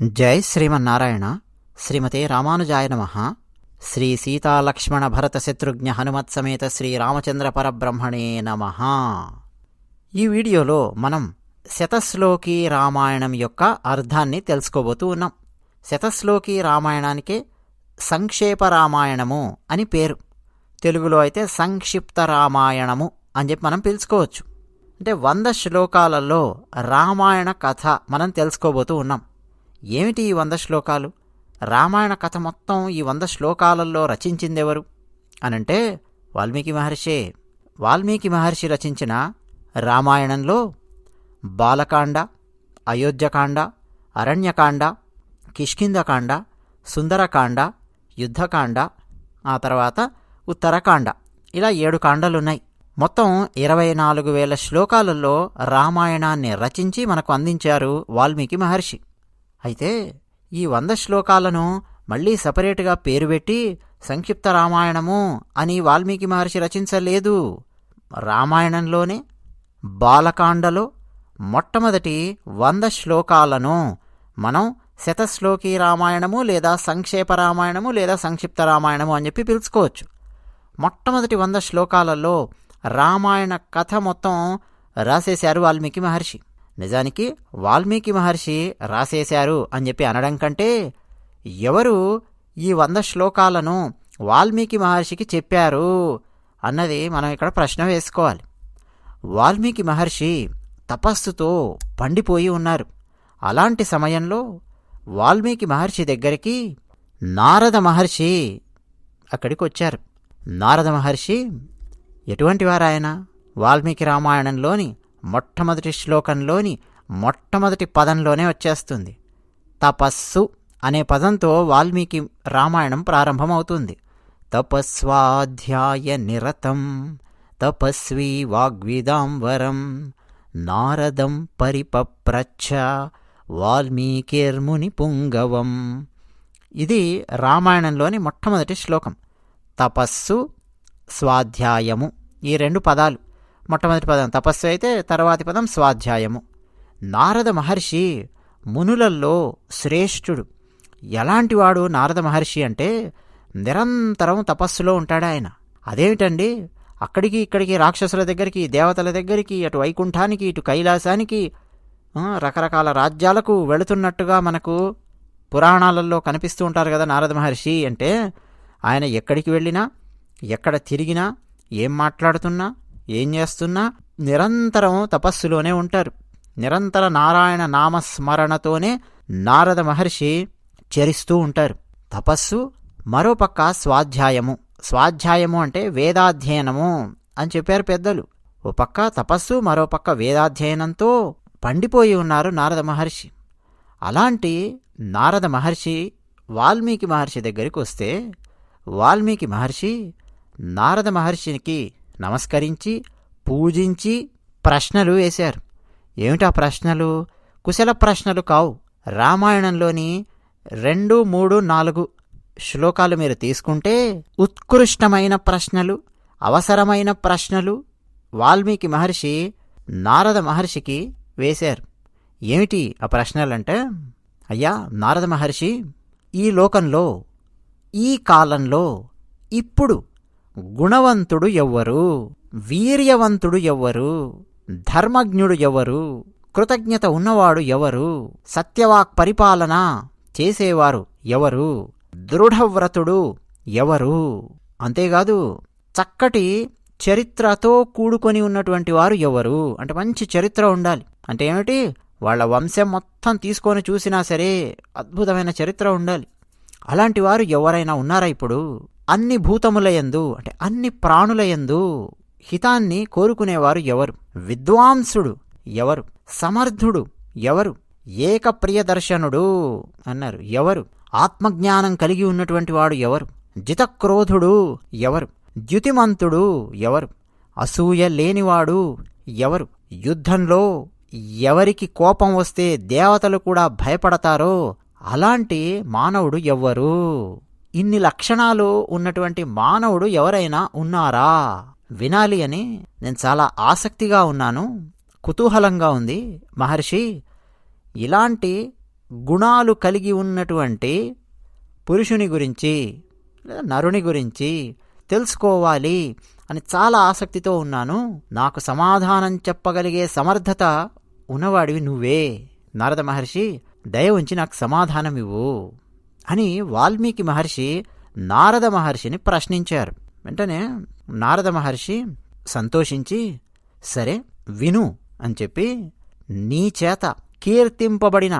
జై శ్రీమన్నారాయణ. శ్రీమతే రామానుజాయ నమః. శ్రీ సీతాలక్ష్మణ భరత శత్రుఘ్న హనుమత్ సమేత శ్రీరామచంద్ర పరబ్రహ్మణే నమః. ఈ వీడియోలో మనం శతశ్లోకి రామాయణం యొక్క అర్థాన్ని తెలుసుకోబోతూ ఉన్నాం. శతశ్లోకి రామాయణానికే సంక్షేప రామాయణము అని పేరు. తెలుగులో అయితే సంక్షిప్త రామాయణము అని చెప్పి మనం పిలుచుకోవచ్చు. అంటే 100 శ్లోకాలలో రామాయణ కథ మనం తెలుసుకోబోతూ ఉన్నాం. ఏమిటి ఈ 100 శ్లోకాలు? రామాయణ కథ మొత్తం ఈ 100 శ్లోకాలలో రచించిందెవరు అనంటే వాల్మీకి మహర్షే. వాల్మీకి మహర్షి రచించిన రామాయణంలో బాలకాండ, అయోధ్యకాండ, అరణ్యకాండ, కిష్కింధకాండ, సుందరకాండ, యుద్ధకాండ, ఆ తర్వాత ఉత్తరకాండ, ఇలా 7 కాండలున్నాయి. మొత్తం 24,000 శ్లోకాలలో రామాయణాన్ని రచించి మనకు అందించారు వాల్మీకి మహర్షి. అయితే ఈ 100 శ్లోకాలను మళ్ళీ సపరేటుగా పేరు పెట్టి సంక్షిప్త రామాయణము అని వాల్మీకి మహర్షి రచించలేదు. రామాయణంలోనే బాలకాండలో మొట్టమొదటి 100 శ్లోకాలను మనం శతశ్లోకి రామాయణము లేదా సంక్షేప రామాయణము లేదా సంక్షిప్త రామాయణము అని చెప్పి పిలుచుకోవచ్చు. మొట్టమొదటి 100 శ్లోకాలలో రామాయణ కథ మొత్తం రాసేశారు వాల్మీకి మహర్షి. నిజానికి వాల్మీకి మహర్షి రాసేశారు అని చెప్పి అనడం కంటే ఎవరు ఈ 100 శ్లోకాలను వాల్మీకి మహర్షికి చెప్పారు అన్నది మనం ఇక్కడ ప్రశ్న వేసుకోవాలి. వాల్మీకి మహర్షి తపస్సుతో పండిపోయి ఉన్నారు. అలాంటి సమయంలో వాల్మీకి మహర్షి దగ్గరికి నారద మహర్షి అక్కడికి వచ్చారు. నారద మహర్షి ఎటువంటి వారాయన? వాల్మీకి రామాయణంలోని మొట్టమొదటి శ్లోకంలోని మొట్టమొదటి పదంలోనే వచ్చేస్తుంది. తపస్సు అనే పదంతో వాల్మీకి రామాయణం ప్రారంభమవుతుంది. తపస్వాధ్యాయ నిరతం తపస్వీ వాగ్విదాంవరం నారదం పరిపప్రచ్ఛ వాల్మీకిర్ముని పుంగవం. ఇది రామాయణంలోని మొట్టమొదటి శ్లోకం. తపస్సు, స్వాధ్యాయము, ఈ 2 పదాలు. మొట్టమొదటి పదం తపస్సు అయితే తర్వాతి పదం స్వాధ్యాయము. నారద మహర్షి మునులల్లో శ్రేష్ఠుడు. ఎలాంటివాడు నారద మహర్షి అంటే నిరంతరం తపస్సులో ఉంటాడు ఆయన. అదేమిటండి, అక్కడికి ఇక్కడికి రాక్షసుల దగ్గరికి, దేవతల దగ్గరికి, అటు వైకుంఠానికి, ఇటు కైలాసానికి, రకరకాల రాజ్యాలకు వెళుతున్నట్టుగా మనకు పురాణాలలో కనిపిస్తూ ఉంటారు కదా నారద మహర్షి అంటే. ఆయన ఎక్కడికి వెళ్ళినా, ఎక్కడ తిరిగినా, ఏం మాట్లాడుతున్నా, ఏం చేస్తున్నా నిరంతరం తపస్సులోనే ఉంటారు. నిరంతర నారాయణ నామస్మరణతోనే నారద మహర్షి చరిస్తూ ఉంటారు. తపస్సు, మరోపక్క స్వాధ్యాయము. స్వాధ్యాయము అంటే వేదాధ్యయనము అని చెప్పారు పెద్దలు. ఓ పక్క తపస్సు, మరోపక్క వేదాధ్యయనంతో పండిపోయి ఉన్నారు నారద మహర్షి. అలాంటి నారద మహర్షి వాల్మీకి మహర్షి దగ్గరికి వస్తే వాల్మీకి మహర్షి నారద మహర్షికి నమస్కరించి పూజించి ప్రశ్నలు వేశారు. ఏమిటా ప్రశ్నలు? కుశల ప్రశ్నలు కావు. రామాయణంలోని 2, 3, 4 శ్లోకాలు మీరు తీసుకుంటే ఉత్కృష్టమైన ప్రశ్నలు, అవసరమైన ప్రశ్నలు వాల్మీకి మహర్షి నారద మహర్షికి వేశారు. ఏమిటి ఆ ప్రశ్నలంటే, అయ్యా నారద మహర్షి, ఈ లోకంలో, ఈ కాలంలో ఇప్పుడు గుణవంతుడు ఎవ్వరు? వీర్యవంతుడు ఎవ్వరు? ధర్మజ్ఞుడు ఎవరు? కృతజ్ఞత ఉన్నవాడు ఎవరు? సత్యవాక్ పరిపాలన చేసేవారు ఎవరు? దృఢవ్రతుడు ఎవరు? అంతేకాదు చక్కటి చరిత్రతో కూడుకొని ఉన్నటువంటి వారు ఎవరు? అంటే మంచి చరిత్ర ఉండాలి. అంటే ఏమిటి? వాళ్ళ వంశం మొత్తం తీసుకొని చూసినా సరే అద్భుతమైన చరిత్ర ఉండాలి. అలాంటి వారు ఎవరైనా ఉన్నారా ఇప్పుడు? అన్ని భూతములయందు అంటే అన్ని ప్రాణులయందు హితాన్ని కోరుకునేవారు ఎవరు? విద్వాంసుడు ఎవరు? సమర్థుడు ఎవరు? ఏక ప్రియదర్శనుడు అన్నారు ఎవరు? ఆత్మజ్ఞానం కలిగి ఉన్నటువంటి వాడు ఎవరు? జితక్రోధుడు ఎవరు? ద్యుతిమంతుడు ఎవరు? అసూయ లేనివాడు ఎవరు? యుద్ధంలో ఎవరికి కోపం వస్తే దేవతలు కూడా భయపడతారో అలాంటి మానవుడు ఎవ్వరు? ఇన్ని లక్షణాలు ఉన్నటువంటి మానవుడు ఎవరైనా ఉన్నారా? వినాలి అని నేను చాలా ఆసక్తిగా ఉన్నాను, కుతూహలంగా ఉంది. మహర్షి, ఇలాంటి గుణాలు కలిగి ఉన్నటువంటి పురుషుని గురించి లేదా నరుని గురించి తెలుసుకోవాలి అని చాలా ఆసక్తితో ఉన్నాను. నాకు సమాధానం చెప్పగలిగే సమర్థత ఉన్నవాడివి నువ్వే నారద మహర్షి, దయ ఉంచి నాకు సమాధానం ఇవ్వు అని వాల్మీకి మహర్షి నారద మహర్షిని ప్రశ్నించారు. వెంటనే నారద మహర్షి సంతోషించి, సరే విను అని చెప్పి, నీ చేత కీర్తింపబడిన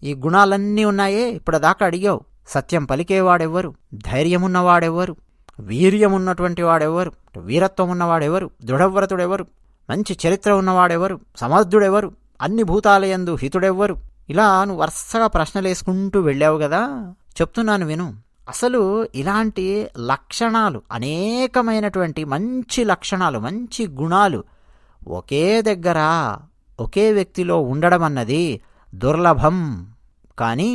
ఈ గుణాలన్నీ ఉన్నాయే ఇప్పటిదాకా అడిగావు. సత్యం పలికేవాడెవ్వరు, ధైర్యమున్నవాడెవ్వరు, వీర్యమున్నటువంటి వాడెవ్వరు, వీరత్వం ఉన్నవాడెవరు, దృఢవ్రతుడెవరు, మంచి చరిత్ర ఉన్నవాడెవరు, సమర్థుడెవరు, అన్ని భూతాలయందు హితుడెవ్వరు, ఇలా నువ్వు వరుసగా ప్రశ్నలేసుకుంటూ వెళ్ళావు కదా. చెప్తున్నాను విను. అసలు ఇలాంటి లక్షణాలు, అనేకమైనటువంటి మంచి లక్షణాలు, మంచి గుణాలు ఒకే దగ్గర ఒకే వ్యక్తిలో ఉండడం అన్నది దుర్లభం. కానీ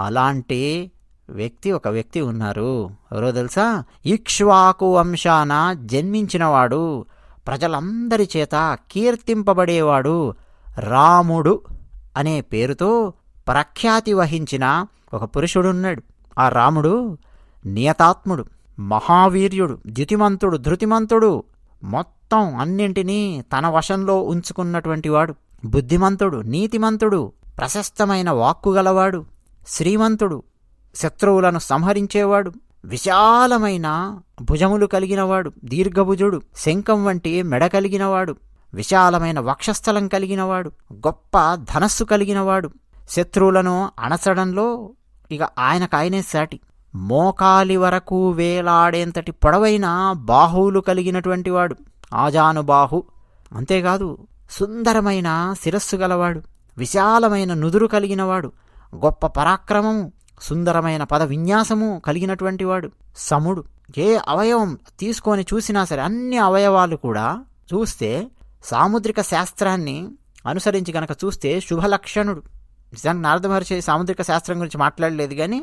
అలాంటి ఒక వ్యక్తి ఉన్నారు. ఎవరో తెలుసా? ఇక్ష్వాకు వంశాన జన్మించినవాడు, ప్రజలందరి చేత కీర్తింపబడేవాడు, రాముడు అనే పేరుతో ప్రఖ్యాతి వహించిన ఒక పురుషుడున్నాడు. ఆ రాముడు నియతాత్ముడు, మహావీర్యుడు, ద్యుతిమంతుడు, ధృతిమంతుడు, మొత్తం అన్నింటినీ తన వశంలో ఉంచుకున్నటువంటి వాడు, బుద్ధిమంతుడు, నీతిమంతుడు, ప్రశస్తమైన వాక్కుగలవాడు, శ్రీమంతుడు, శత్రువులను సంహరించేవాడు, విశాలమైన భుజములు కలిగినవాడు, దీర్ఘభుజుడు, శంఖం వంటి మెడ కలిగినవాడు, విశాలమైన వక్షస్థలం కలిగినవాడు, గొప్ప ధనస్సు కలిగినవాడు, శత్రువులను అణచడంలో ఇక ఆయనకాయనే సాటి, మోకాలి వరకు వేలాడేంతటి పొడవైన బాహువులు కలిగినటువంటి వాడు, ఆజానుబాహు. అంతేకాదు సుందరమైన శిరస్సు గలవాడు, విశాలమైన నుదురు కలిగినవాడు, గొప్ప పరాక్రమము, సుందరమైన పద విన్యాసము కలిగినటువంటి వాడు, సముడు. ఏ అవయవం తీసుకొని చూసినా సరే అన్ని అవయవాలు కూడా చూస్తే సాముద్రిక శాస్త్రాన్ని అనుసరించి గనక చూస్తే శుభలక్షణుడు. నిజానికి నారద మహర్షి సాముద్రిక శాస్త్రం గురించి మాట్లాడలేదు, కానీ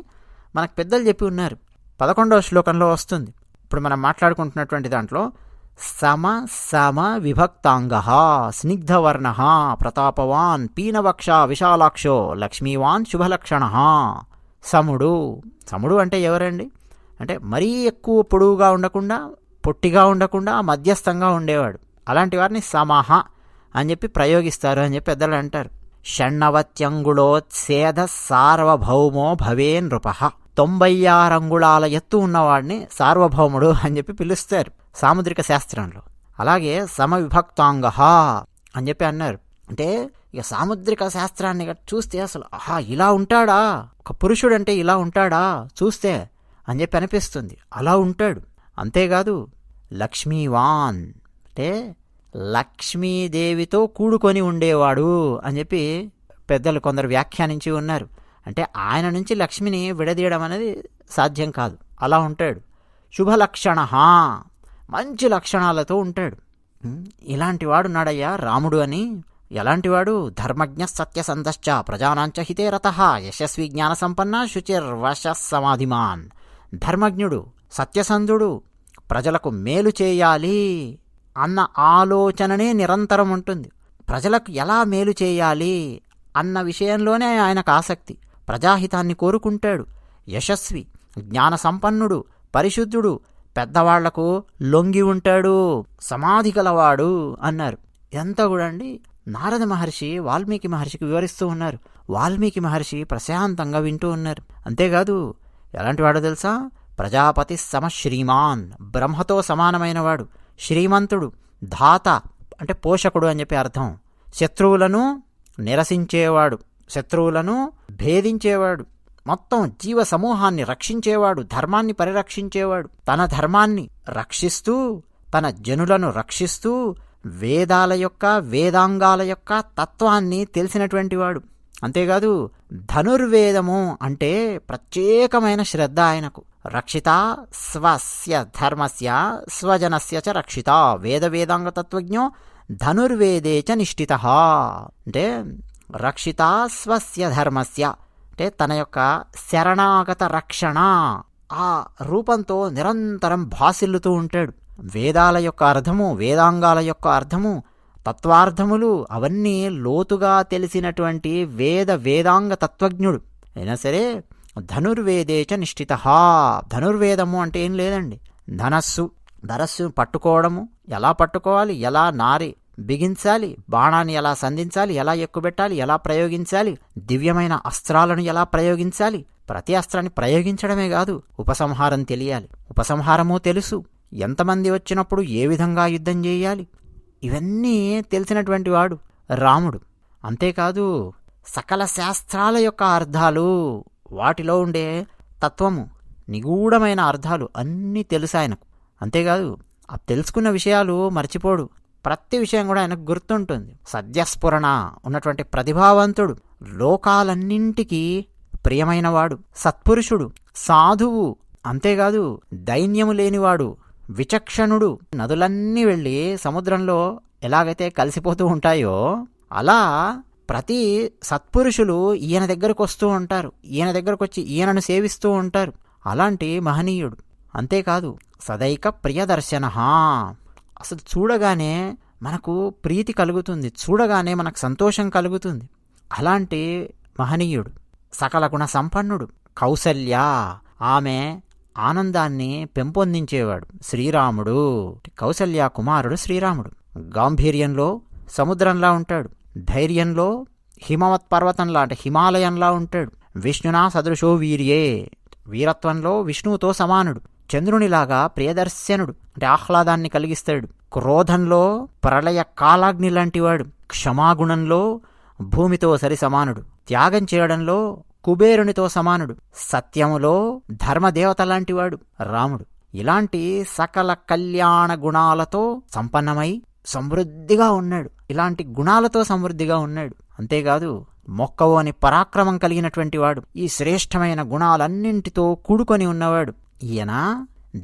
మనకు పెద్దలు చెప్పి ఉన్నారు. 11వ శ్లోకంలో వస్తుంది. ఇప్పుడు మనం మాట్లాడుకుంటున్నటువంటి దాంట్లో సమ విభక్తాంగ స్నిగ్ధవర్ణ ప్రతాపవాన్ పీనవక్ష విశాలాక్షో లక్ష్మీవాన్ శుభలక్షణ. సముడు అంటే ఎవరండి? అంటే మరీ ఎక్కువ పొడువుగా ఉండకుండా, పొట్టిగా ఉండకుండా, మధ్యస్థంగా ఉండేవాడు. అలాంటి వారిని సమహ అని చెప్పి ప్రయోగిస్తారు అని చెప్పి పెద్దలు అంటారు. షణ్ణవత్యంగుళోత్సేద సార్వభౌమో భవే నృప. 96 అంగుళాల ఎత్తు ఉన్నవాడిని సార్వభౌముడు అని చెప్పి పిలుస్తారు సాముద్రిక శాస్త్రంలో. అలాగే సమవిభక్తాంగ అని చెప్పి అన్నారు. అంటే ఇక సాముద్రిక శాస్త్రాన్ని చూస్తే అసలు ఇలా ఉంటాడా, ఒక పురుషుడు అంటే ఇలా ఉంటాడా చూస్తే అని చెప్పి అనిపిస్తుంది. అలా ఉంటాడు. అంతేకాదు లక్ష్మీవాన్ అంటే లక్ష్మీదేవితో కూడుకొని ఉండేవాడు అని చెప్పి పెద్దలు కొందరు వ్యాఖ్యానించి ఉన్నారు. అంటే ఆయన నుంచి లక్ష్మిని విడదీయడం అనేది సాధ్యం కాదు. అలా ఉంటాడు. శుభలక్షణ, మంచి లక్షణాలతో ఉంటాడు. ఇలాంటి వాడున్నాడయ్యా రాముడు అని. ఎలాంటివాడు? ధర్మజ్ఞ సత్యసంధశ్చ ప్రజానాంచ హితే రతః యశస్వి జ్ఞాన సంపన్న శుచిర్వశ సమాధిమాన్. ధర్మజ్ఞుడు, సత్యసంధుడు, ప్రజలకు మేలు చేయాలి అన్న ఆలోచననే నిరంతరం ఉంటుంది. ప్రజలకు ఎలా మేలు చేయాలి అన్న విషయంలోనే ఆయనకు ఆసక్తి. ప్రజాహితాన్ని కోరుకుంటాడు. యశస్వి, జ్ఞాన సంపన్నుడు, పరిశుద్ధుడు, పెద్దవాళ్లకు లొంగి ఉంటాడు, సమాధి గలవాడు అన్నారు. ఎంత కూడా అండి నారద మహర్షి వాల్మీకి మహర్షికి వివరిస్తూ ఉన్నారు. వాల్మీకి మహర్షి ప్రశాంతంగా వింటూ ఉన్నారు. అంతేకాదు ఎలాంటి వాడో తెలుసా? ప్రజాపతి శ్రీమాన్, బ్రహ్మతో సమానమైనవాడు, శ్రీమంతుడు, ధాత అంటే పోషకుడు అని చెప్పి అర్థం. శత్రువులను నిరసించేవాడు, శత్రువులను భేదించేవాడు, మొత్తం జీవ సమూహాన్ని రక్షించేవాడు, ధర్మాన్ని పరిరక్షించేవాడు, తన ధర్మాన్ని రక్షిస్తూ తన జనులను రక్షిస్తూ వేదాల యొక్క వేదాంగాల యొక్క తత్వాన్ని తెలిసినటువంటి వాడు. అంతేకాదు ధనుర్వేదము అంటే ప్రత్యేకమైన శ్రద్ధ ఆయనకు. రక్షిత స్వస్య ధర్మస్య స్వజనస్య చ రక్షిత వేద వేదాంగ తత్వజ్ఞో ధనుర్వేదే చ నిష్ఠిత. అంటే రక్షిత స్వస్య ధర్మస్య అంటే తన యొక్క శరణాగత రక్షణ ఆ రూపంతో నిరంతరం భాసిల్లుతూ ఉంటాడు. వేదాల యొక్క అర్థము, వేదాంగాల యొక్క అర్థము, తత్వార్థములు అవన్నీ లోతుగా తెలిసినటువంటి వేదాంగ తత్వజ్ఞుడు అయినా సరే ధనుర్వేదేచ నిష్ఠిత. ధనుర్వేదము అంటే ఏం లేదండి, ధనస్సు పట్టుకోవడము, ఎలా పట్టుకోవాలి, ఎలా నారి బిగించాలి, బాణాన్ని ఎలా సంధించాలి, ఎలా ఎక్కుబెట్టాలి, ఎలా ప్రయోగించాలి, దివ్యమైన అస్త్రాలను ఎలా ప్రయోగించాలి, ప్రతి అస్త్రాన్ని ప్రయోగించడమే కాదు ఉపసంహారం తెలియాలి, ఉపసంహారము తెలుసు, ఎంతమంది వచ్చినప్పుడు ఏ విధంగా యుద్ధం చేయాలి, ఇవన్నీ తెలిసినటువంటి వాడు రాముడు. అంతేకాదు సకల శాస్త్రాల యొక్క అర్థాలు, వాటిలో ఉండే తత్వము, నిగూఢమైన అర్థాలు అన్నీ తెలుసు ఆయనకు. అంతేకాదు ఆ తెలుసుకున్న విషయాలు మర్చిపోడు, ప్రతి విషయం కూడా ఆయనకు గుర్తుంటుంది. సద్యస్ఫురణ ఉన్నటువంటి ప్రతిభావంతుడు, లోకాలన్నింటికీ ప్రియమైనవాడు, సత్పురుషుడు, సాధువు. అంతేకాదు దైన్యము లేనివాడు, విచక్షణుడు. నదులన్నీ వెళ్ళి సముద్రంలో ఎలాగైతే కలిసిపోతూ ఉంటాయో అలా ప్రతి సత్పురుషులు ఈయన దగ్గరకు వస్తూ ఉంటారు, ఈయన దగ్గరకు వచ్చి ఈయనను సేవిస్తూ ఉంటారు. అలాంటి మహనీయుడు. అంతేకాదు సదైక ప్రియదర్శన, అసలు చూడగానే మనకు ప్రీతి కలుగుతుంది, చూడగానే మనకు సంతోషం కలుగుతుంది. అలాంటి మహనీయుడు. సకల గుణ సంపన్నుడు. కౌసల్య, ఆమె ఆనందాన్ని పెంపొందించేవాడు శ్రీరాముడు. కౌసల్య కుమారుడు శ్రీరాముడు. గాంభీర్యంలో సముద్రంలా ఉంటాడు, ధైర్యంలో హిమవత్ పర్వతంలా అంటే హిమాలయంలా ఉంటాడు. విష్ణునా సదృశో వీర్యే, వీరత్వంలో విష్ణువుతో సమానుడు. చంద్రునిలాగా ప్రియదర్శనుడు అంటే ఆహ్లాదాన్ని కలిగిస్తాడు. క్రోధంలో ప్రళయ కాలాగ్ని లాంటివాడు. క్షమాగుణంలో భూమితో సరి సమానుడు. త్యాగం చేయడంలో కుబేరునితో సమానుడు. సత్యములో ధర్మదేవత లాంటివాడు రాముడు. ఇలాంటి సకల కళ్యాణ గుణాలతో సంపన్నమై సమృద్ధిగా ఉన్నాడు. ఇలాంటి గుణాలతో సమృద్ధిగా ఉన్నాడు. అంతేకాదు మొక్కవోని పరాక్రమం కలిగినటువంటి వాడు. ఈ శ్రేష్టమైన గుణాలన్నింటితో కూడుకొని ఉన్నవాడు. ఈయన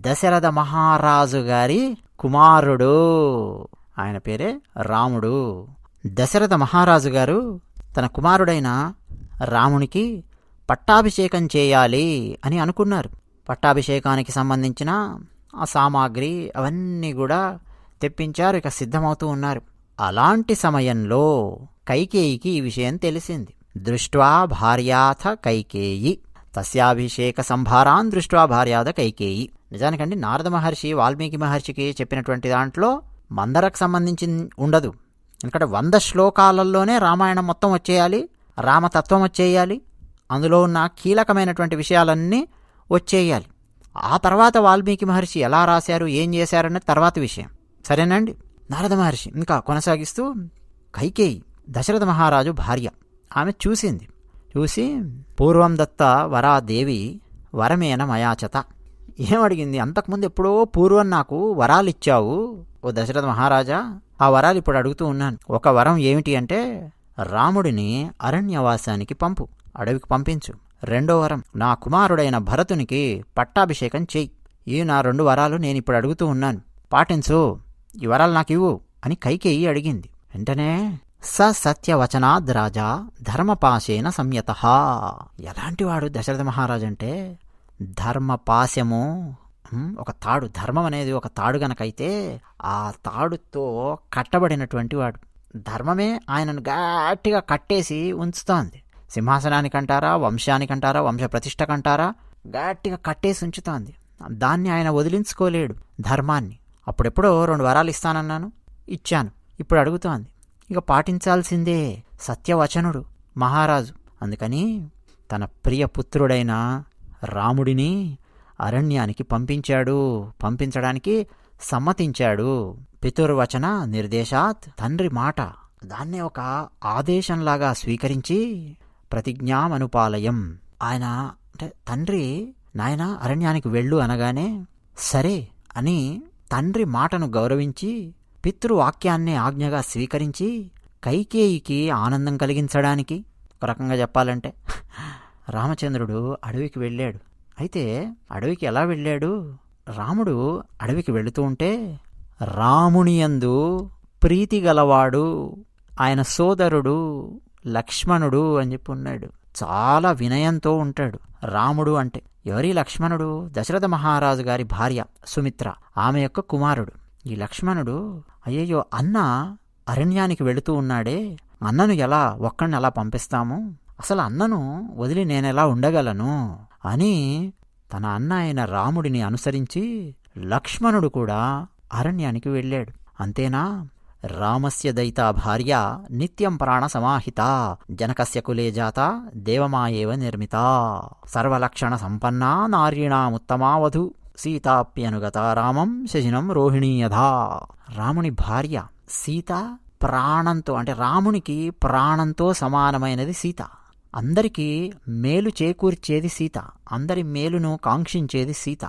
దశరథ మహారాజు గారి కుమారుడు. ఆయన పేరే రాముడు. దశరథ మహారాజు గారు తన కుమారుడైన రామునికి పట్టాభిషేకం చేయాలి అని అనుకున్నారు. పట్టాభిషేకానికి సంబంధించిన ఆ సామాగ్రి అవన్నీ కూడా తెప్పించారు, ఇక సిద్ధమవుతూ ఉన్నారు. అలాంటి సమయంలో కైకేయికి ఈ విషయం తెలిసింది. దృష్ట్వా భార్యాథ కైకేయి, తస్యాభిషేక సంభారాన్ దృష్ట్వా భార్యాథ కైకేయి. నిజానికండి నారద మహర్షి వాల్మీకి మహర్షికి చెప్పినటువంటి దాంట్లో మందరకు సంబంధించి ఉండదు. ఎందుకంటే 100 శ్లోకాలలోనే రామాయణం మొత్తం వచ్చేయాలి, రామతత్వం వచ్చేయాలి, అందులో ఉన్న కీలకమైనటువంటి విషయాలన్నీ వచ్చేయాలి. ఆ తర్వాత వాల్మీకి మహర్షి ఎలా రాశారు, ఏం చేశారన్నది తర్వాత విషయం. సరేనండి. నారద మహర్షి ఇంకా కొనసాగిస్తూ, కైకేయి దశరథ మహారాజు భార్య, ఆమె చూసి పూర్వం దత్త వరాదేవి వరమేన మయాచత, ఏమడిగింది, అంతకుముందు ఎప్పుడో పూర్వం నాకు వరాలిచ్చావు ఓ దశరథ మహారాజా, ఆ వరాలు ఇప్పుడు అడుగుతూ ఉన్నాను. ఒక వరం ఏమిటి అంటే రాముడిని అరణ్యవాసానికి పంపు, అడవికి పంపించు. 2వ వరం, నా కుమారుడైన భరతునికి పట్టాభిషేకం చెయ్యి. ఈ నా 2 వరాలు నేను ఇప్పుడు అడుగుతూ ఉన్నాను, పాటించు, ఈ వరాలు నాకు ఇవ్వు అని కైకేయి అడిగింది. వెంటనే సత్యవచనాద్ రాజా ధర్మపాశేన సంయత. ఎలాంటివాడు దశరథ మహారాజు అంటే ధర్మపాశము, ఒక తాడు, ధర్మం అనేది ఒక తాడు గనకైతే ఆ తాడుతో కట్టబడినటువంటి వాడు. ధర్మమే ఆయనను గట్టిగా కట్టేసి ఉంచుతోంది. సింహాసనానికంటారా, వంశానికంటారా, వంశ ప్రతిష్టకంటారా, గట్టిగా కట్టేసి ఉంచుతోంది. దాన్ని ఆయన వదిలించుకోలేడు ధర్మాన్ని. అప్పుడెప్పుడో 2 వరాలు ఇస్తానన్నాను, ఇచ్చాను, ఇప్పుడు అడుగుతోంది, ఇక పాటించాల్సిందే. సత్యవచనుడు మహారాజు. అందుకని తన ప్రియ పుత్రుడైన రాముడిని అరణ్యానికి పంపించడానికి సమ్మతించాడు. పితుర్వచన నిర్దేశాత్, తండ్రి మాట, దాన్నే ఒక ఆదేశంలాగా స్వీకరించి ప్రతిజ్ఞామనుపాలయం. ఆయన అంటే తండ్రి, నాయన అరణ్యానికి వెళ్ళు అనగానే సరే అని తండ్రి మాటను గౌరవించి పితృవాక్యాన్నే ఆజ్ఞగా స్వీకరించి కైకేయికి ఆనందం కలిగించడానికి, ఒక రకంగా చెప్పాలంటే రామచంద్రుడు అడవికి వెళ్ళాడు. అయితే అడవికి ఎలా వెళ్ళాడు? రాముడు అడవికి వెళుతూ ఉంటే రామునియందు ప్రీతి గలవాడు ఆయన సోదరుడు లక్ష్మణుడు అని చెప్పి ఉన్నాడు. చాలా వినయంతో ఉంటాడు రాముడు అంటే. ఎవరి లక్ష్మణుడు? దశరథ మహారాజు గారి భార్య సుమిత్ర, ఆమె యొక్క కుమారుడు. ఈ లక్ష్మణుడు అయ్యయ్యో అన్న అరణ్యానికి వెళుతూ ఉన్నాడే, అన్నను ఎలా ఒక్కడిని అలా పంపిస్తాము, అసలు అన్నను వదిలి నేనెలా ఉండగలను అని తన అన్న అయిన రాముడిని అనుసరించి లక్ష్మణుడు కూడా అరణ్యానికి వెళ్ళాడు. అంతేనా, రామస్య దయితా భార్య నిత్యం ప్రాణ సమాహిత, జనకస్య కులే జాత దేవమాయేవ నిర్మిత, సర్వలక్షణ సంపన్నా నారీణాముత్తమా వధు, సీతాప్యనుగత రామం శశినం రోహిణీయధా. రాముని భార్య సీత ప్రాణంతో, అంటే రామునికి ప్రాణంతో సమానమైనది సీత. అందరికీ మేలు చేకూర్చేది సీత, అందరి మేలును కాంక్షించేది సీత.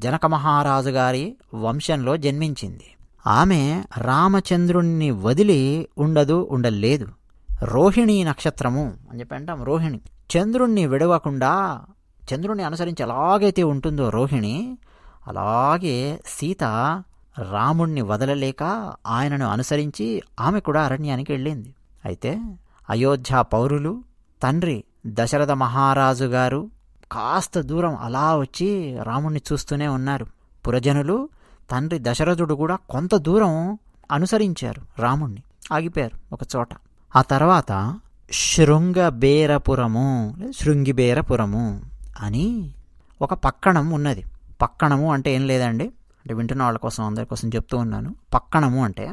జనక మహారాజు గారి వంశంలో జన్మించింది. ఆమె రామచంద్రుణ్ణి వదిలి ఉండలేదు. రోహిణీ నక్షత్రము అని చెప్పి అంటాం. రోహిణి చంద్రుణ్ణి విడవకుండా, చంద్రుణ్ణి అనుసరించి ఎలాగైతే ఉంటుందో రోహిణి, అలాగే సీత రాముణ్ణి వదలలేక ఆయనను అనుసరించి ఆమె కూడా అరణ్యానికి వెళ్ళింది. అయితే అయోధ్య పౌరులు, తండ్రి దశరథ మహారాజు గారు కాస్త దూరం అలా వచ్చి రాముణ్ణి చూస్తూనే ఉన్నారు. పురజనులు, తండ్రి దశరథుడు కూడా కొంత దూరం అనుసరించారు రాముణ్ణి, ఆగిపోయారు ఒక చోట. ఆ తర్వాత శృంగిబేరపురము అని ఒక పక్కణం ఉన్నది. పక్కణము అంటే ఏం లేదండి, అంటే వింటున్న వాళ్ళ కోసం అందరి కోసం చెప్తూ ఉన్నాను. పక్కణము అంటే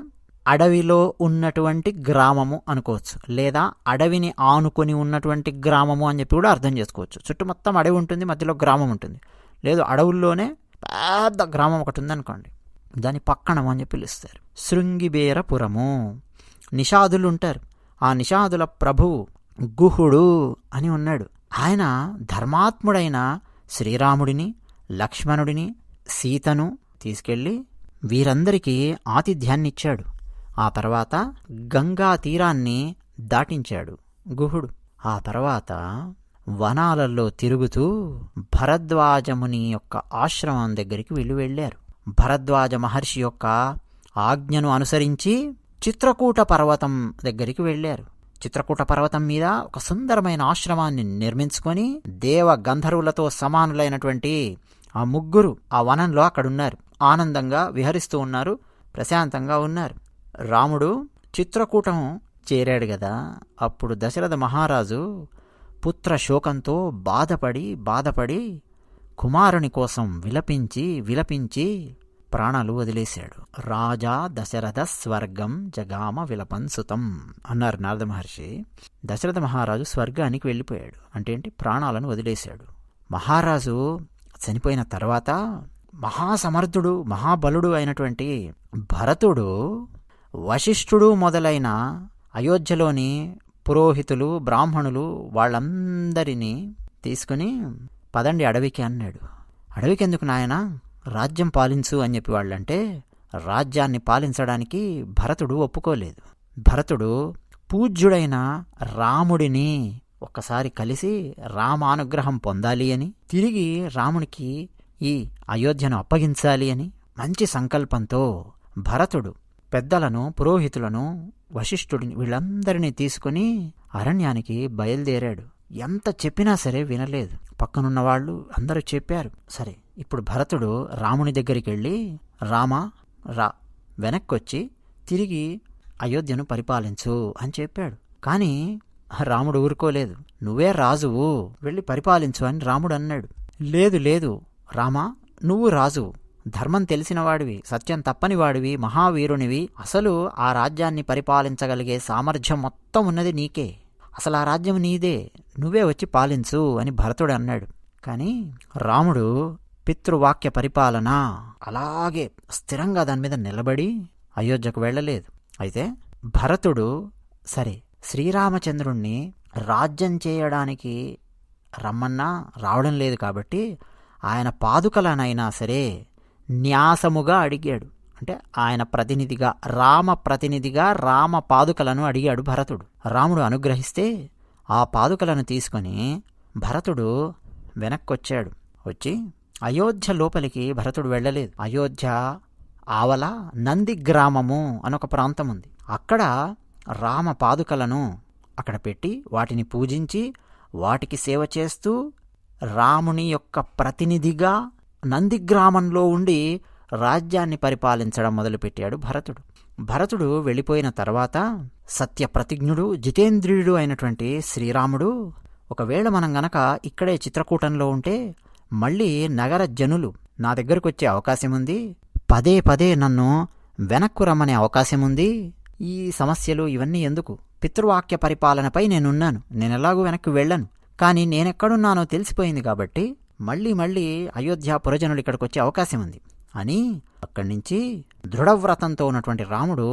అడవిలో ఉన్నటువంటి గ్రామము అనుకోవచ్చు, లేదా అడవిని ఆనుకొని ఉన్నటువంటి గ్రామము అని చెప్పి కూడా అర్థం చేసుకోవచ్చు. చుట్టూ మొత్తం అడవి ఉంటుంది, మధ్యలో గ్రామం ఉంటుంది. లేదు అడవుల్లోనే పెద్ద గ్రామం ఒకటి ఉందనుకోండి, దాని పక్కణము అని చెప్పి పిలుస్తారు. శృంగిబేరపురము. నిషాదులు ఉంటారు. ఆ నిషాదుల ప్రభువు గుహుడు అని ఉన్నాడు. ఆయన ధర్మాత్ముడైన శ్రీరాముడిని, లక్ష్మణుడిని, సీతను తీసుకెళ్ళి వీరందరికీ ఆతిథ్యాన్నిచ్చాడు. ఆ తర్వాత గంగా తీరాన్ని దాటించాడు గుహుడు. ఆ తర్వాత వనాలలో తిరుగుతూ భరద్వాజముని యొక్క ఆశ్రమం దగ్గరికి వెళ్ళారు. భరద్వాజ మహర్షి యొక్క ఆజ్ఞను అనుసరించి చిత్రకూట పర్వతం దగ్గరికి వెళ్ళారు. చిత్రకూట పర్వతం మీద ఒక సుందరమైన ఆశ్రమాన్ని నిర్మించుకొని దేవ గంధర్వులతో సమానులైనటువంటి ఆ ముగ్గురు ఆ వనంలో అక్కడున్నారు. ఆనందంగా విహరిస్తూ ఉన్నారు, ప్రశాంతంగా ఉన్నారు. రాముడు చిత్రకూటం చేరాడు కదా, అప్పుడు దశరథ మహారాజు పుత్ర శోకంతో బాధపడి కుమారుని కోసం విలపించి ప్రాణాలు వదిలేశాడు. రాజా దశరథ స్వర్గం జగామ విలపన్సుతం అన్నారు నారద మహర్షి. దశరథ మహారాజు స్వర్గానికి వెళ్ళిపోయాడు. అంటే ఏంటి, ప్రాణాలను వదిలేశాడు. మహారాజు చనిపోయిన తర్వాత మహాసమర్థుడు, మహాబలుడు అయినటువంటి భరతుడు, వశిష్ఠుడు మొదలైన అయోధ్యలోని పురోహితులు, బ్రాహ్మణులు వాళ్ళందరినీ తీసుకుని పదండి అడవికి అన్నాడు. అడవికి ఎందుకు నాయనా, రాజ్యం పాలించు అని చెప్పి వాళ్ళంటే రాజ్యాన్ని పాలించడానికి భరతుడు ఒప్పుకోలేదు. భరతుడు పూజ్యుడైన రాముడిని ఒక్కసారి కలిసి రామానుగ్రహం పొందాలి అని, తిరిగి రామునికి ఈ అయోధ్యను అప్పగించాలి అని మంచి సంకల్పంతో భరతుడు పెద్దలను, పురోహితులను, వశిష్ఠుడిని వీళ్ళందరినీ తీసుకుని అరణ్యానికి బయలుదేరాడు. ఎంత చెప్పినా సరే వినలేదు. పక్కనున్న వాళ్ళు అందరూ చెప్పారు. సరే, ఇప్పుడు భరతుడు రాముని దగ్గరికి వెళ్ళి, రామా వెనక్కొచ్చి తిరిగి అయోధ్యను పరిపాలించు అని చెప్పాడు. కానీ రాముడు ఊరుకోలేదు. నువ్వే రాజువు, వెళ్ళి పరిపాలించు అని రాముడు అన్నాడు. లేదు రామా, నువ్వు రాజు, ధర్మం తెలిసినవాడివి, సత్యం తప్పనివాడివి, మహావీరునివి, అసలు ఆ రాజ్యాన్ని పరిపాలించగలిగే సామర్థ్యం మొత్తం ఉన్నది నీకే, అసలు ఆ రాజ్యం నీదే, నువ్వే వచ్చి పాలించు అని భరతుడు అన్నాడు. కానీ రాముడు పితృవాక్య పరిపాలన అలాగే స్థిరంగా దాని మీద నిలబడి అయోధ్యకు వెళ్ళలేదు. అయితే భరతుడు సరే శ్రీరామచంద్రుణ్ణి రాజ్యం చేయడానికి రమ్మన్నా రావడం లేదు కాబట్టి ఆయన పాదుకలనైనా సరే న్యాసముగా అడిగాడు. అంటే ఆయన ప్రతినిధిగా, రామ పాదుకలను అడిగాడు భరతుడు. రాముడు అనుగ్రహిస్తే ఆ పాదుకలను తీసుకొని భరతుడు వెనక్కొచ్చాడు. వచ్చి అయోధ్య లోపలికి భరతుడు వెళ్ళలేదు. అయోధ్య ఆవల నంది గ్రామము అనొక ప్రాంతం ఉంది. అక్కడ రామ పాదుకలను అక్కడ పెట్టి వాటిని పూజించి వాటికి సేవ చేస్తూ రాముని యొక్క ప్రతినిధిగా నందిగ్రామంలో ఉండి రాజ్యాన్ని పరిపాలించడం మొదలుపెట్టాడు భరతుడు. భరతుడు వెళ్ళిపోయిన తర్వాత సత్యప్రతిజ్ఞుడు జితేంద్రియుడు అయినటువంటి శ్రీరాముడు, ఒకవేళ మనం గనక ఇక్కడే చిత్రకూటంలో ఉంటే మళ్ళీ నగర జనులు నా దగ్గరకొచ్చే అవకాశముంది, పదే పదే నన్ను వెనక్కు రమ్మనే అవకాశముంది. ఈ సమస్యలు ఇవన్నీ ఎందుకు? పితృవాక్య పరిపాలనపై నేనున్నాను, నేనెలాగూ వెనక్కి వెళ్ళను. కానీ నేనెక్కడున్నానో తెలిసిపోయింది కాబట్టి మళ్ళీ మళ్ళీ అయోధ్య పురజనులు ఇక్కడికొచ్చే అవకాశం ఉంది అని అక్కడి నుంచి దృఢవ్రతంతో ఉన్నటువంటి రాముడు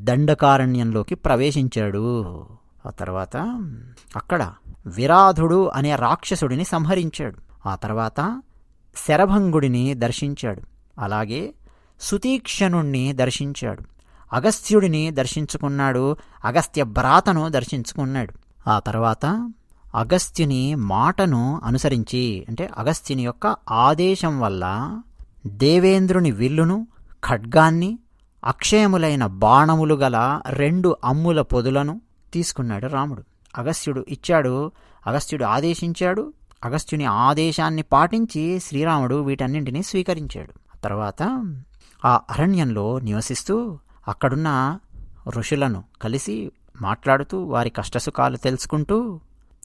దండకారణ్యంలోకి ప్రవేశించాడు. ఆ తర్వాత అక్కడ విరాధుడు అనే రాక్షసుడిని సంహరించాడు. ఆ తర్వాత శరభంగుడిని దర్శించాడు. అలాగే సుతీక్షణుణ్ణి దర్శించాడు. అగస్త్యుడిని దర్శించుకున్నాడు. అగస్త్య భ్రాతను దర్శించుకున్నాడు. ఆ తర్వాత అగస్త్యుని మాటను అనుసరించి, అంటే అగస్త్యుని యొక్క ఆదేశం వల్ల దేవేంద్రుని విల్లును, ఖడ్గాన్ని, అక్షయములైన బాణములు గల 2 అమ్ముల పొదులను తీసుకున్నాడు రాముడు. అగస్త్యుడు ఇచ్చాడు, అగస్త్యుడు ఆదేశించాడు. అగస్త్యుని ఆదేశాన్ని పాటించి శ్రీరాముడు వీటన్నింటినీ స్వీకరించాడు. తర్వాత ఆ అరణ్యంలో నివసిస్తూ అక్కడున్న ఋషులను కలిసి మాట్లాడుతూ వారి కష్టసుఖాలు తెలుసుకుంటూ,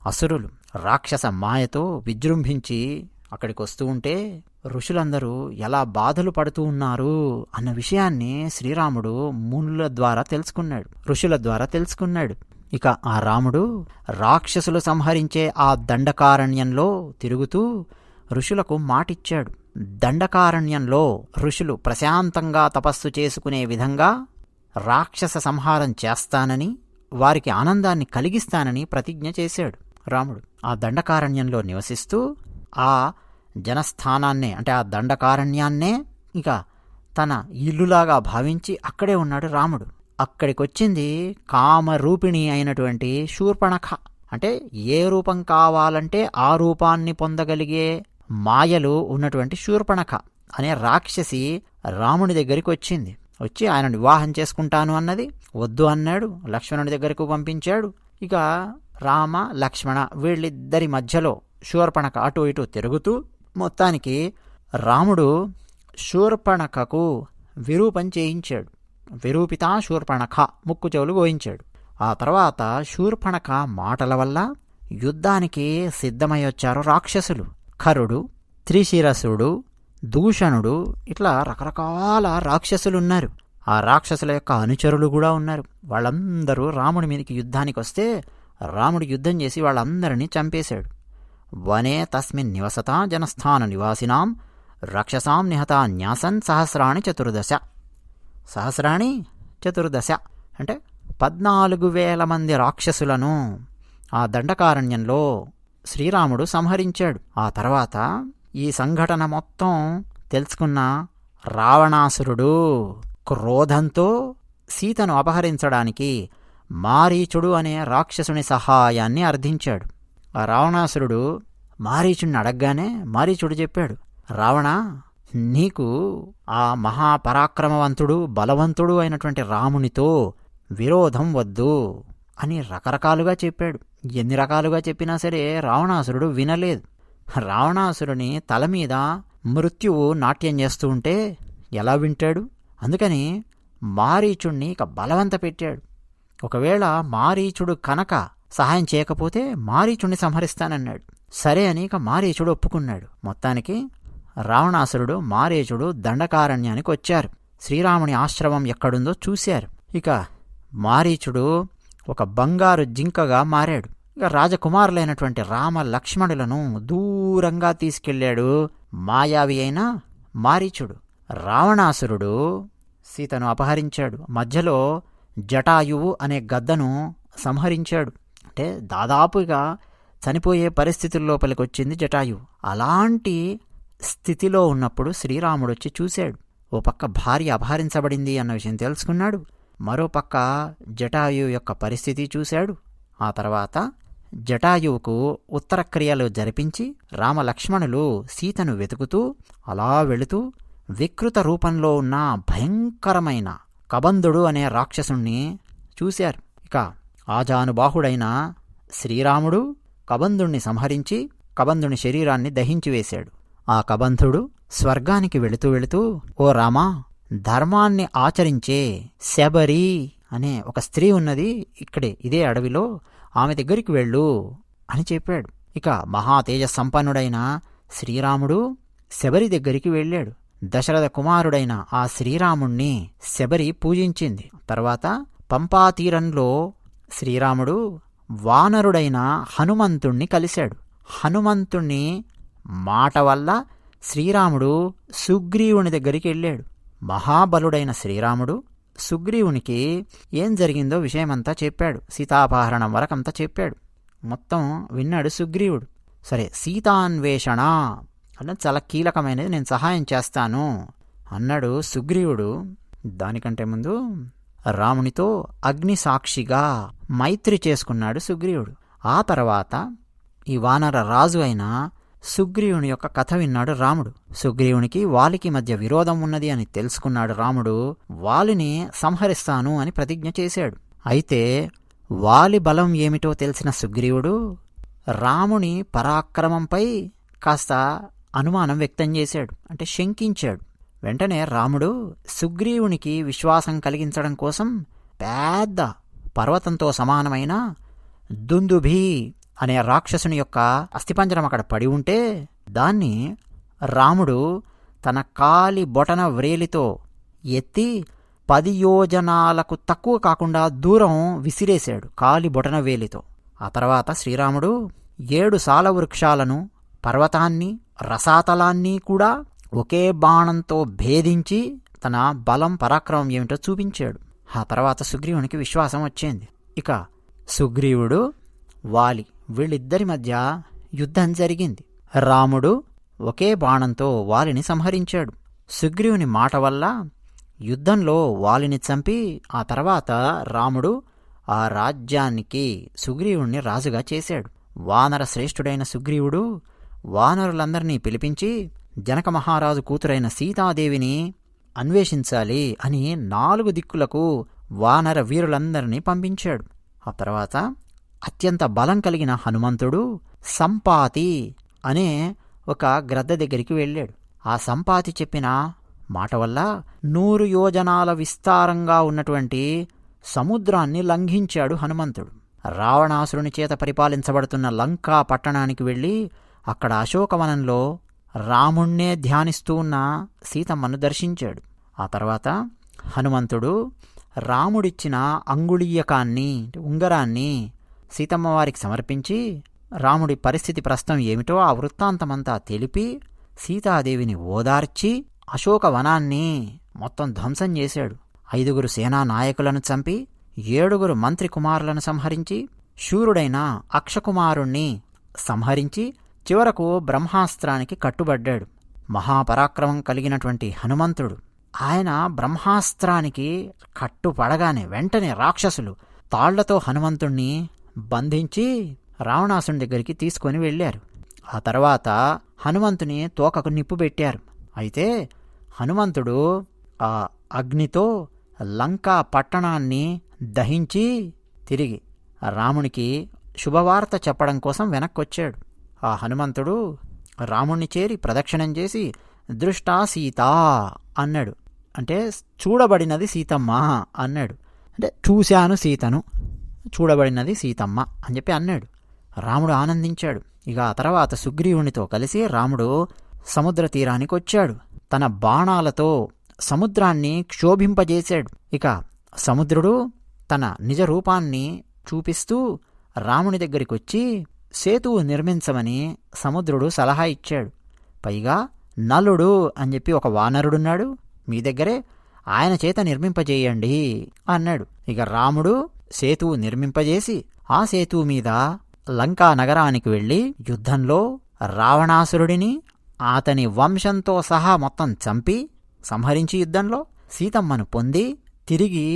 అసురులు రాక్షస మాయతో విజృంభించి అక్కడికి వస్తూ ఉంటే ఋషులందరూ ఎలా బాధలు పడుతూ ఉన్నారు అన్న విషయాన్ని శ్రీరాముడు మునుల ద్వారా తెలుసుకున్నాడు, ఋషుల ద్వారా తెలుసుకున్నాడు. ఇక ఆ రాముడు రాక్షసులు సంహరించే ఆ దండకారణ్యంలో తిరుగుతూ ఋషులకు మాటిచ్చాడు. దండకారణ్యంలో ఋషులు ప్రశాంతంగా తపస్సు చేసుకునే విధంగా రాక్షస సంహారం చేస్తానని, వారికి ఆనందాన్ని కలిగిస్తానని ప్రతిజ్ఞ చేశాడు రాముడు. ఆ దండకారణ్యంలో నివసిస్తూ ఆ జనస్థానాన్నే, అంటే ఆ దండకారణ్యాన్నే ఇక తన ఇల్లులాగా భావించి అక్కడే ఉన్నాడు రాముడు. అక్కడికొచ్చింది కామరూపిణి అయినటువంటి శూర్పణఖ. అంటే ఏ రూపం కావాలంటే ఆ రూపాన్ని పొందగలిగే మాయలు ఉన్నటువంటి శూర్పణఖ అనే రాక్షసి రాముని దగ్గరికి వచ్చింది. వచ్చి ఆయన వివాహం చేసుకుంటాను అన్నది. వద్దు అన్నాడు. లక్ష్మణుడి దగ్గరకు పంపించాడు. ఇక రామ లక్ష్మణ వీళ్ళిద్దరి మధ్యలో శూర్పణఖ అటు ఇటు తిరుగుతూ మొత్తానికి రాముడు శూర్పణఖకు విరూపం చేయించాడు. విరూపితా శూర్పణఖ, ముక్కు చెవులు గోయించాడు. ఆ తర్వాత శూర్పణఖ మాటల వల్ల యుద్ధానికి సిద్ధమయ్యొచ్చారు రాక్షసులు. ఖరుడు, త్రిశిరసుడు, దూషణుడు, ఇట్లా రకరకాల రాక్షసులున్నారు. ఆ రాక్షసుల యొక్క అనుచరులు కూడా ఉన్నారు. వాళ్ళందరూ రాముడి మీదకి యుద్ధానికి వస్తే రాముడు యుద్ధం చేసి వాళ్ళందరినీ చంపేశాడు. వనే తస్మిన్ నివసతా జనస్థాన నివాసినాం రాక్షసాం నిహతా న్యాసన్ సహస్రాణి చతుర్దశ. సహస్రాణి చతుర్దశ అంటే 14,000 మంది రాక్షసులను ఆ దండకారణ్యంలో శ్రీరాముడు సంహరించాడు. ఆ తర్వాత ఈ సంఘటన మొత్తం తెలుసుకున్న రావణాసురుడు క్రోధంతో సీతను అపహరించడానికి మారీచుడు అనే రాక్షసుని సహాయాన్ని అర్థించాడు. ఆ రావణాసురుడు మారీచుడిని అడగగానే మారీచుడు చెప్పాడు, రావణ, నీకు ఆ మహాపరాక్రమవంతుడు బలవంతుడు అయినటువంటి రామునితో విరోధం వద్దు అని రకరకాలుగా చెప్పాడు. ఎన్ని రకాలుగా చెప్పినా సరే రావణాసురుడు వినలేదు. రావణాసురుని తల మీద మృత్యువు నాట్యం చేస్తూ ఉంటే ఎలా వింటాడు? అందుకని మారీచుడిని ఇక బలవంత పెట్టాడు. ఒకవేళ మారీచుడు కనుక సహాయం చేయకపోతే మారీచుడిని సంహరిస్తానన్నాడు. సరే అని ఇక మారీచుడు ఒప్పుకున్నాడు. మొత్తానికి రావణాసురుడు మారీచుడు దండకారణ్యానికి వచ్చారు. శ్రీరాముని ఆశ్రమం ఎక్కడుందో చూశారు. ఇక మారీచుడు ఒక బంగారు జింకగా మారాడు. ఇక రాజకుమారులైనటువంటి రామ లక్ష్మణులను దూరంగా తీసుకెళ్లాడు మాయావి అయిన మారీచుడు. రావణాసురుడు సీతను అపహరించాడు. మధ్యలో జటాయువు అనే గద్దను సంహరించాడు. అంటే దాదాపుగా చనిపోయే పరిస్థితుల లోపలికి వచ్చింది జటాయువు. అలాంటి స్థితిలో ఉన్నప్పుడు శ్రీరాముడు వచ్చి చూశాడు. ఓ పక్క భార్య అపహరించబడింది అన్న విషయం తెలుసుకున్నాడు. మరో పక్క జటాయువు యొక్క పరిస్థితి చూశాడు. ఆ తర్వాత జటాయువుకు ఉత్తరక్రియలు జరిపించి రామలక్ష్మణులు సీతను వెతుకుతూ అలా వెళుతూ వికృత రూపంలో ఉన్న భయంకరమైన కబంధుడు అనే రాక్షసుణ్ణి చూశారు. ఇక ఆజానుబాహుడైన శ్రీరాముడు కబంధుణ్ణి సంహరించి కబంధుని శరీరాన్ని దహించివేశాడు. ఆ కబంధుడు స్వర్గానికి వెళుతూ వెళుతూ, ఓ రామా, ధర్మాన్ని ఆచరించే శబరి అనే ఒక స్త్రీ ఉన్నది ఇక్కడే ఇదే అడవిలో, ఆమె దగ్గరికి వెళ్ళు అని చెప్పాడు. ఇక మహా తేజసంపన్నుడైన శ్రీరాముడు శబరి దగ్గరికి వెళ్ళాడు. దశరథ కుమారుడైన ఆ శ్రీరాముణ్ణి శబరి పూజించింది. తర్వాత పంపాతీరంలో శ్రీరాముడు వానరుడైన హనుమంతుణ్ణి కలిశాడు. హనుమంతుణ్ణి మాట వల్ల శ్రీరాముడు సుగ్రీవుని దగ్గరికి వెళ్ళాడు. మహాబలుడైన శ్రీరాముడు సుగ్రీవునికి ఏం జరిగిందో విషయమంతా చెప్పాడు. సీతాపహరణం వరకంతా చెప్పాడు. మొత్తం విన్నాడు సుగ్రీవుడు. సరే, సీతాన్వేషణ అన్నది చాలా కీలకమైనది, నేను సహాయం చేస్తాను అన్నాడు సుగ్రీవుడు. దానికంటే ముందు రామునితో అగ్ని సాక్షిగా మైత్రి చేసుకున్నాడు సుగ్రీవుడు. ఆ తర్వాత ఈ వానర రాజు అయిన సుగ్రీవుని యొక్క కథ విన్నాడు రాముడు. సుగ్రీవునికి వాలికి మధ్య విరోధం ఉన్నది అని తెలుసుకున్నాడు రాముడు. వాలిని సంహరిస్తాను అని ప్రతిజ్ఞ చేశాడు. అయితే వాలి బలం ఏమిటో తెలిసిన సుగ్రీవుడు రాముని పరాక్రమంపై కాస్త అనుమానం వ్యక్తం చేశాడు, అంటే శంకించాడు. వెంటనే రాముడు సుగ్రీవునికి విశ్వాసం కలిగించడం కోసం పెద్ద పర్వతంతో సమానమైన దుందుభి అనే రాక్షసుని యొక్క అస్థిపంజరం అక్కడ పడి ఉంటే దాన్ని రాముడు తన కాలి బొటన వ్రేలితో ఎత్తి 10 యోజనాలకు తక్కువ కాకుండా దూరం విసిరేశాడు కాలి బొటన వేలితో. ఆ తర్వాత శ్రీరాముడు 7 సాలవృక్షాలను, పర్వతాన్ని, రసాతలాన్ని కూడా ఒకే బాణంతో భేదించి తన బలం పరాక్రమం ఏమిటో చూపించాడు. ఆ తర్వాత సుగ్రీవునికి విశ్వాసం వచ్చింది. ఇక సుగ్రీవుడు, వాలి వీళ్ళిద్దరి మధ్య యుద్ధం జరిగింది. రాముడు ఒకే బాణంతో వాలిని సంహరించాడు. సుగ్రీవుని మాట వల్ల యుద్ధంలో వాలిని చంపి ఆ తర్వాత రాముడు ఆ రాజ్యానికి సుగ్రీవుణ్ణి రాజుగా చేశాడు. వానర శ్రేష్ఠుడైన సుగ్రీవుడు వానరులందరినీ పిలిపించి జనక మహారాజు కూతురైన సీతాదేవిని అన్వేషించాలి అని 4 దిక్కులకు వానర వీరులందరినీ పంపించాడు. ఆ తర్వాత అత్యంత బలం కలిగిన హనుమంతుడు సంపాతి అనే ఒక గ్రద్ద దగ్గరికి వెళ్ళాడు. ఆ సంపాతి చెప్పిన మాట వల్ల 100 యోజనాల విస్తారంగా ఉన్నటువంటి సముద్రాన్ని లంఘించాడు హనుమంతుడు. రావణాసురుని చేత పరిపాలించబడుతున్న లంకా పట్టణానికి వెళ్ళి అక్కడ అశోకవనంలో రాముణ్ణే ధ్యానిస్తూ ఉన్న సీతమ్మను దర్శించాడు. ఆ తర్వాత హనుమంతుడు రాముడిచ్చిన అంగుళీయకాన్ని, ఉంగరాన్ని సీతమ్మ వారికి సమర్పించి రాముడి పరిస్థితి ప్రస్తుతం ఏమిటో ఆ వృత్తాంతమంతా తెలిపి సీతాదేవిని ఓదార్చి అశోకవనాన్ని మొత్తం ధ్వంసం చేశాడు. 5 సేనా నాయకులను చంపి 7 మంత్రి కుమారులను సంహరించి శూరుడైన అక్షకుమారుణ్ణి సంహరించి చివరకు బ్రహ్మాస్త్రానికి కట్టుబడ్డాడు. మహాపరాక్రమం కలిగినటువంటి హనుమంతుడు ఆయన బ్రహ్మాస్త్రానికి కట్టుపడగానే వెంటనే రాక్షసులు తాళ్లతో హనుమంతుణ్ణి బంధించి రావణాసుని దగ్గరికి తీసుకొని వెళ్ళారు. ఆ తర్వాత హనుమంతుని తోకకు నిప్పు పెట్టారు. అయితే హనుమంతుడు ఆ అగ్నితో లంకా పట్టణాన్ని దహించి తిరిగి రామునికి శుభవార్త చెప్పడం కోసం వెనక్కొచ్చాడు. ఆ హనుమంతుడు రాముణ్ణి చేరి ప్రదక్షిణం చేసి దృష్టా సీత అన్నాడు. అంటే చూడబడినది సీతమ్మ అన్నాడు. అంటే చూశాను సీతను, చూడబడినది సీతమ్మ అని చెప్పి అన్నాడు. రాముడు ఆనందించాడు. ఇక ఆ తర్వాత సుగ్రీవునితో కలిసి రాముడు సముద్ర తీరానికి వచ్చాడు. తన బాణాలతో సముద్రాన్ని క్షోభింపజేశాడు. ఇక సముద్రుడు తన నిజ రూపాన్ని చూపిస్తూ రాముని దగ్గరికి వచ్చి సేతువు నిర్మించమని సముద్రుడు సలహా ఇచ్చాడు. పైగా నలుడు అని చెప్పి ఒక వానరుడున్నాడు మీ దగ్గరే, ఆయన చేత నిర్మింపజేయండి అన్నాడు. ఇక రాముడు సేతువు నిర్మింపజేసి ఆ సేతువు మీద లంకా నగరానికి వెళ్ళి యుద్ధంలో రావణాసురుడిని అతని వంశంతో సహా మొత్తం చంపి సంహరించి యుద్ధంలో సీతమ్మను పొంది తిరిగి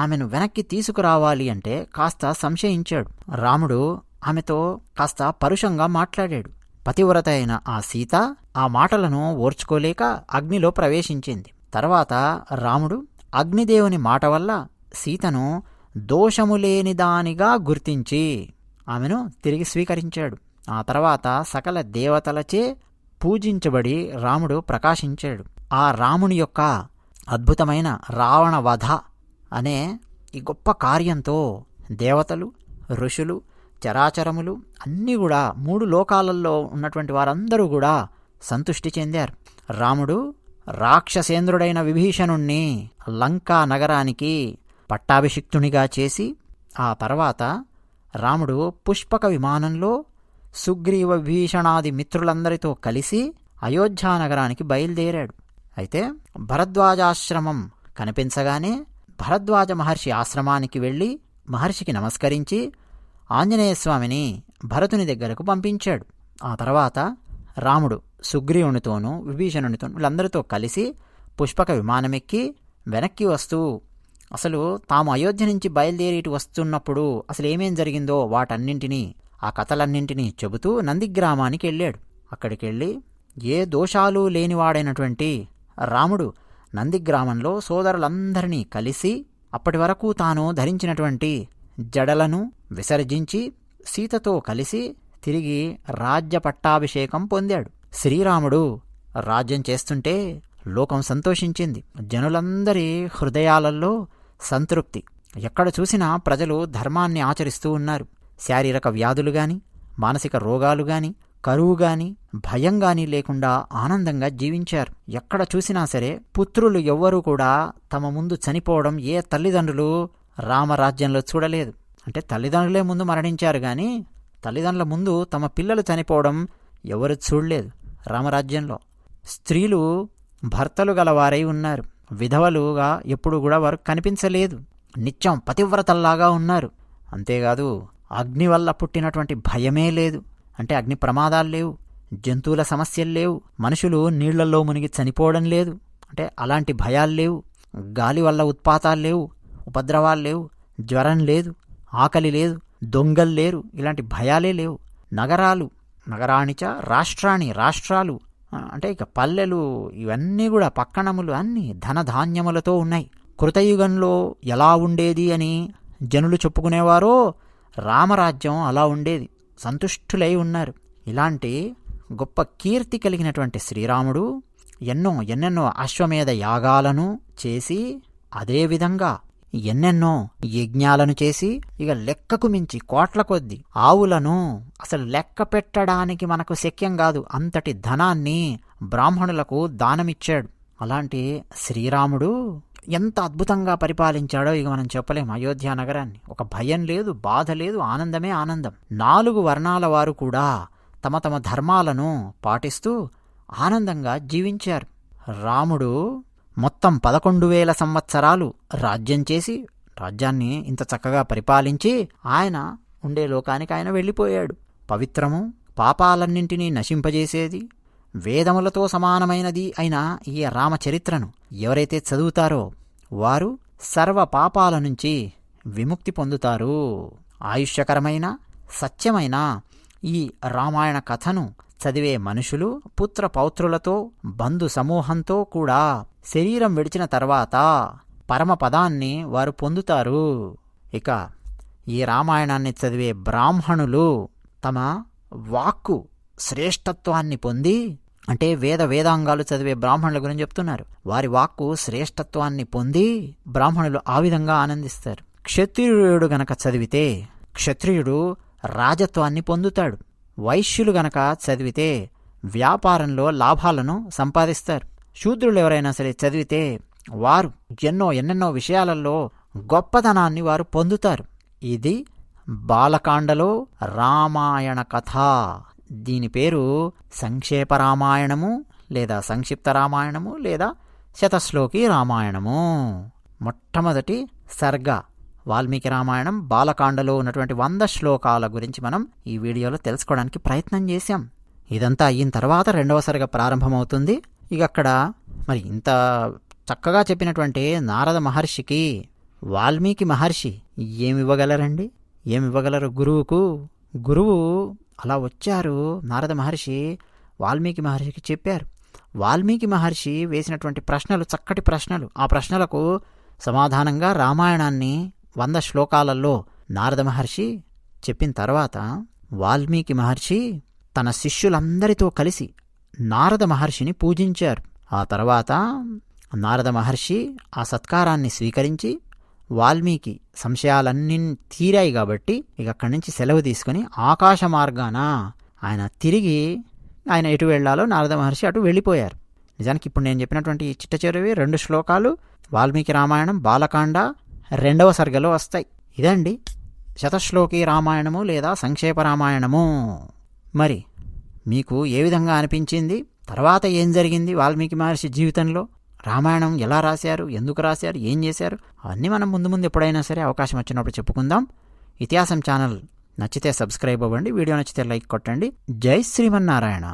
ఆమెను వెనక్కి తీసుకురావాలి అంటే కాస్త సంశయించాడు. రాముడు ఆమెతో కాస్త పరుషంగా మాట్లాడాడు. పతివ్రత అయిన ఆ సీత ఆ మాటలను ఓర్చుకోలేక అగ్నిలో ప్రవేశించింది. తర్వాత రాముడు అగ్నిదేవుని మాట వల్ల సీతను దోషములేనిదానిగా గుర్తించి ఆమెను తిరిగి స్వీకరించాడు. ఆ తర్వాత సకల దేవతలచే పూజించబడి రాముడు ప్రకాశించాడు. ఆ రాముని యొక్క అద్భుతమైన రావణ వధ అనే ఈ గొప్ప కార్యంతో దేవతలు, ఋషులు, చరాచరములు అన్నీ కూడా 3 లోకాలలో ఉన్నటువంటి వారందరూ కూడా సంతుష్టి చెందారు. రాముడు రాక్షసేంద్రుడైన విభీషణుణ్ణి లంకా నగరానికి పట్టాభిషిక్తునిగా చేసి, ఆ తర్వాత రాముడు పుష్పక విమానంలో సుగ్రీవ విభీషణాది మిత్రులందరితో కలిసి అయోధ్యానగరానికి బయలుదేరాడు. అయితే భరద్వాజాశ్రమం కనిపించగానే భరద్వాజ మహర్షి ఆశ్రమానికి వెళ్ళి మహర్షికి నమస్కరించి ఆంజనేయస్వామిని భరతుని దగ్గరకు పంపించాడు. ఆ తర్వాత రాముడు సుగ్రీవునితోనూ విభీషణునితోనూ వీళ్ళందరితో కలిసి పుష్పక విమానమెక్కి వెనక్కి వస్తూ అసలు తాము అయోధ్య నుంచి బయలుదేరి వస్తున్నప్పుడు అసలు ఏమేం జరిగిందో వాటన్నింటినీ, ఆ కథలన్నింటినీ చెబుతూ నందిగ్రామానికి వెళ్ళాడు. అక్కడికి వెళ్ళి ఏ దోషాలు లేనివాడైనటువంటి రాముడు నందిగ్రామంలో సోదరులందరినీ కలిసి అప్పటి వరకు తాను ధరించినటువంటి జడలను విసర్జించి సీతతో కలిసి తిరిగి రాజ్య పట్టాభిషేకం పొందాడు. శ్రీరాముడు రాజ్యం చేస్తుంటే లోకం సంతోషించింది. జనులందరి హృదయాలలో సంతృప్తి. ఎక్కడ చూసినా ప్రజలు ధర్మాన్ని ఆచరిస్తూ ఉన్నారు. శారీరక వ్యాధులు గాని, మానసిక రోగాలు గాని, కరువు గాని, భయం గాని లేకుండా ఆనందంగా జీవించారు. ఎక్కడ చూసినా సరే పుత్రులు ఎవ్వరూ కూడా తమ ముందు చనిపోవడం ఏ తల్లిదండ్రులు రామరాజ్యంలో చూడలేదు. అంటే తల్లిదండ్రులే ముందు మరణించారు గాని తల్లిదండ్రుల ముందు తమ పిల్లలు చనిపోవడం ఎవరు చూడలేదు. రామరాజ్యంలో స్త్రీలు భర్తలు గలవారై ఉన్నారు. విధవలుగా ఎప్పుడు కూడా వారు కనిపించలేదు. నిత్యం పతివ్రతల్లాగా ఉన్నారు. అంతేకాదు అగ్ని వల్ల పుట్టినటువంటి భయమే లేదు. అంటే అగ్ని ప్రమాదాలు లేవు, జంతువుల సమస్యలు లేవు, మనుషులు నీళ్లలో మునిగి చనిపోవడం లేదు. అంటే అలాంటి భయాలు లేవు. గాలి వల్ల ఉత్పాతాలు లేవు, ఉపద్రవాలు లేవు, జ్వరం లేదు, ఆకలి లేదు, దొంగలు లేరు. ఇలాంటి భయాలే లేవు. నగరాణిచ రాష్ట్రాలు అంటే ఇక పల్లెలు ఇవన్నీ కూడా పక్కణములు అన్నీ ధనధాన్యములతో ఉన్నాయి. కృతయుగంలో ఎలా ఉండేది అని జనులు చెప్పుకునేవారో రామరాజ్యం అలా ఉండేది. సంతుష్టులై ఉన్నారు. ఇలాంటి గొప్ప కీర్తి కలిగినటువంటి శ్రీరాముడు ఎన్నెన్నో అశ్వమేధ యాగాలను చేసి, అదేవిధంగా ఎన్నెన్నో యజ్ఞాలను చేసి, ఇక లెక్కకు మించి కోట్ల కొద్దీ ఆవులను అసలు లెక్క పెట్టడానికి మనకు శక్యం కాదు అంతటి ధనాన్ని బ్రాహ్మణులకు దానమిచ్చాడు. అలాంటి శ్రీరాముడు ఎంత అద్భుతంగా పరిపాలించాడో ఇక మనం చెప్పలేం. అయోధ్య నగరాన్ని ఒక భయం లేదు, బాధ లేదు, ఆనందమే ఆనందం. 4 వర్ణాల వారు కూడా తమ తమ ధర్మాలను పాటిస్తూ ఆనందంగా జీవించారు. రాముడు మొత్తం 11,000 సంవత్సరాలు రాజ్యం చేసి, రాజ్యాన్ని ఇంత చక్కగా పరిపాలించి ఆయన ఉండే లోకానికి ఆయన వెళ్ళిపోయాడు. పవిత్రము, పాపాలన్నింటినీ నశింపజేసేది, వేదములతో సమానమైనది అయిన ఈ రామచరిత్రను ఎవరైతే చదువుతారో వారు సర్వ పాపాల నుంచి విముక్తి పొందుతారు. ఆయుష్యకరమైన సత్యమైన ఈ రామాయణ కథను చదివే మనుషులు పుత్ర పౌత్రులతో బంధు సమూహంతో కూడా శరీరం విడిచిన తర్వాత పరమపదాన్ని వారు పొందుతారు. ఇక ఈ రామాయణాన్ని చదివే బ్రాహ్మణులు తమ వాక్కు శ్రేష్టత్వాన్ని పొంది, అంటే వేదాంగాలు చదివే బ్రాహ్మణుల గురించి చెప్తున్నారు, వారి వాక్కు శ్రేష్టత్వాన్ని పొంది బ్రాహ్మణులు ఆ విధంగా ఆనందిస్తారు. క్షత్రియుడు గనక చదివితే క్షత్రియుడు రాజత్వాన్ని పొందుతాడు. వైశ్యులు గనక చదివితే వ్యాపారంలో లాభాలను సంపాదిస్తారు. శూద్రులు ఎవరైనా సరే చదివితే వారు ఎన్నెన్నో విషయాలలో గొప్పతనాన్ని వారు పొందుతారు. ఇది బాలకాండలో రామాయణ కథ. దీని పేరు సంక్షేప రామాయణము లేదా సంక్షిప్త రామాయణము లేదా శతశ్లోకి రామాయణము. మొట్టమొదటి సర్గ వాల్మీకి రామాయణం బాలకాండలో ఉన్నటువంటి 100 శ్లోకాల గురించి మనం ఈ వీడియోలో తెలుసుకోవడానికి ప్రయత్నం చేశాం. ఇదంతా అయిన తర్వాత 2వ సర్గ ప్రారంభమవుతుంది. ఇక అక్కడ మరి ఇంత చక్కగా చెప్పినటువంటి నారద మహర్షికి వాల్మీకి మహర్షి ఏమివ్వగలరండి? ఏమివ్వగలరు గురువుకు? గురువు అలా వచ్చారు. నారద మహర్షి వాల్మీకి మహర్షికి చెప్పారు. వాల్మీకి మహర్షి వేసినటువంటి ప్రశ్నలు చక్కటి ప్రశ్నలు. ఆ ప్రశ్నలకు సమాధానంగా రామాయణాన్ని 100 శ్లోకాలలో నారద మహర్షి చెప్పిన తర్వాత వాల్మీకి మహర్షి తన శిష్యులందరితో కలిసి నారద మహర్షిని పూజించారు. ఆ తర్వాత నారద మహర్షి ఆ సత్కారాన్ని స్వీకరించి వాల్మీకి సంశయాలన్నీ తీరాయి కాబట్టి ఇక అక్కడి నుంచి సెలవు తీసుకుని ఆకాశ మార్గాన ఆయన ఎటు వెళ్లాలో నారద మహర్షి అటు వెళ్ళిపోయారు. నిజానికి ఇప్పుడు నేను చెప్పినటువంటి ఈ చిట్ట చివరివి 2 శ్లోకాలు వాల్మీకి రామాయణం బాలకాండ 2వ సర్గలో వస్తాయి. ఇదండి శతశ్లోకి రామాయణము లేదా సంక్షేప రామాయణము. మరి మీకు ఏ విధంగా అనిపించింది? తర్వాత ఏం జరిగింది వాల్మీకి మహర్షి జీవితంలో? రామాయణం ఎలా రాశారు, ఎందుకు రాశారు, ఏం చేశారు, అవన్నీ మనం ముందు ఎప్పుడైనా సరే అవకాశం వచ్చినప్పుడు చెప్పుకుందాం. ఇతిహాసం ఛానల్ నచ్చితే సబ్స్క్రైబ్ అవ్వండి, వీడియో నచ్చితే లైక్ కొట్టండి. జై శ్రీమన్నారాయణ.